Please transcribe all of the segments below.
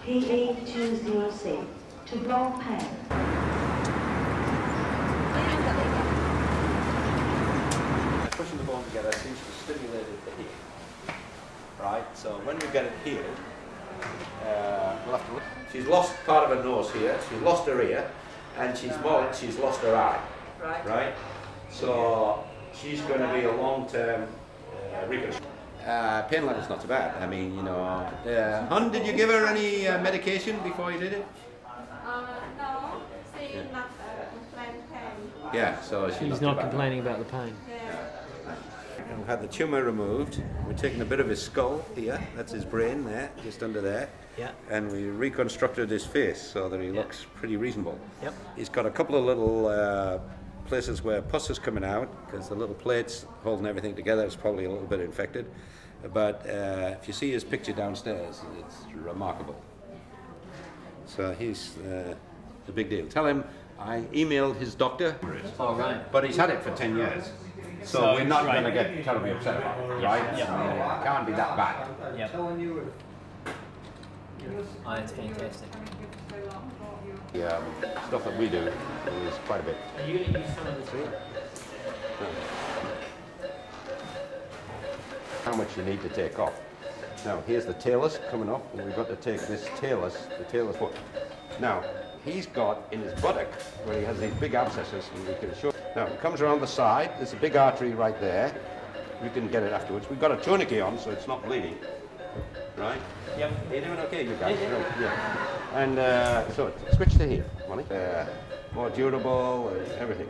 PA206 to Phnom Pushing the bone together seems to stimulate it here. Right, so when we get it healed, we'll have to look. She's lost part of her nose here, she's lost her ear, and she's lost her eye. Right? So she's going to be a long-term reconstruction. Pain level's not too bad. I mean, you know. Hun, did you give her any medication before you did it? No, she's not complaining pain. Yeah, so she's not complaining about the pain. And we've had the tumour removed. We're taking a bit of his skull here. That's his brain there, just under there. Yeah. And we reconstructed his face so that he looks pretty reasonable. Yep. He's got a couple of little places where pus is coming out because the little plates holding everything together is probably a little bit infected. But if you see his picture downstairs, it's remarkable. So he's the big deal. Tell him I emailed his doctor. Oh, right. But he's had it for 10 years. So we're not going to get terribly upset about it, right? Yep. It can't be that bad. Yep. Oh, it's fantastic. The stuff that we do is quite a bit. Are you going to use some of this here? How much you need to take off. Now, here's the talus coming up, and we've got to take this talus, the talus foot. Now, he's got in his buttock, where he has these big abscesses, and we can show. Now, it comes around the side, there's a big artery right there. We can get it afterwards. We've got a tourniquet on, so it's not bleeding. Right? Yep. Are you doing okay, you guys? Yeah. And so switch to here, Molly. More durable and everything.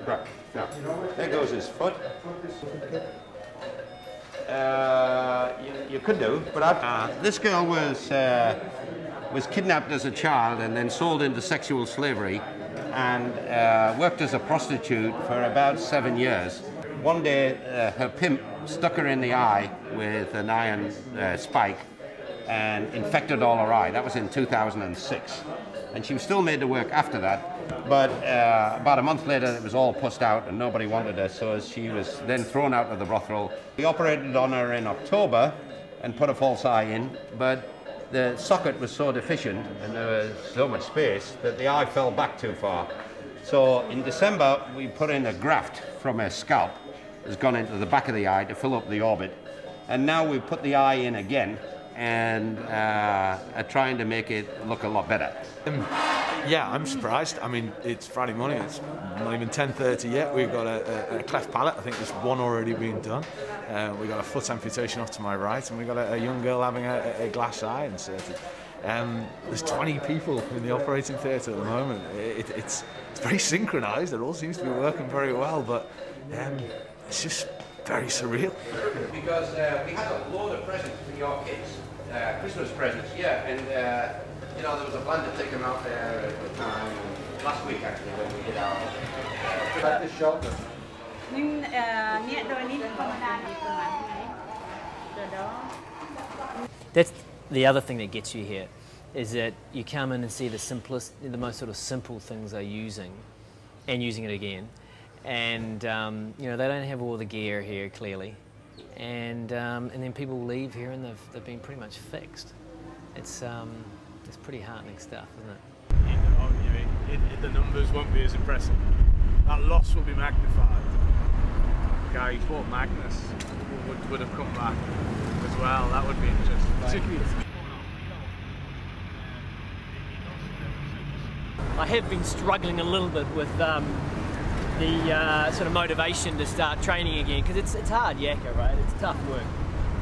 Right. Now, there goes his foot. You could do, but this girl was kidnapped as a child and then sold into sexual slavery and worked as a prostitute for about 7 years. One day, her pimp stuck her in the eye with an iron spike and infected all her eye. That was in 2006. And she was still made to work after that, but about a month later it was all pussed out and nobody wanted her, so she was then thrown out of the brothel. We operated on her in October and put a false eye in, but the socket was so deficient and there was so much space that the eye fell back too far. So in December we put in a graft from her scalp. Has gone into the back of the eye to fill up the orbit, and now we've put the eye in again and are trying to make it look a lot better. Yeah, I'm surprised. I mean, it's Friday morning, it's not even 10:30 yet. We've got a cleft palate. I think there's one already being done. We've got a foot amputation off to my right, and we've got a young girl having a glass eye inserted. There's 20 people in the operating theatre at the moment. It's very synchronised. It all seems to be working very well, but it's just very surreal. Because we had a load of presents for your kids, Christmas presents, yeah, and you know, there was a plan to take them out there at the time, last week actually, when we did our at the shop. That's the other thing that gets you here, is that you come in and see the most sort of simple things they're using, and using it again. And you know, they don't have all the gear here clearly, and then people leave here and they've been pretty much fixed. It's pretty heartening stuff, isn't it? The numbers won't be as impressive. That loss will be magnified. The guy who bought Magnus would have come back as well. That would be interesting. Particularly. I have been struggling a little bit with the sort of motivation to start training again, because it's hard yakka, right? It's tough work.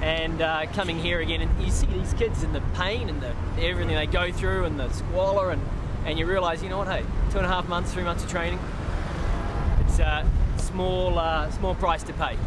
And coming here again, and you see these kids and the pain and everything they go through and the squalor, and you realise, you know what, hey, 2.5 months, 3 months of training, it's a small price to pay.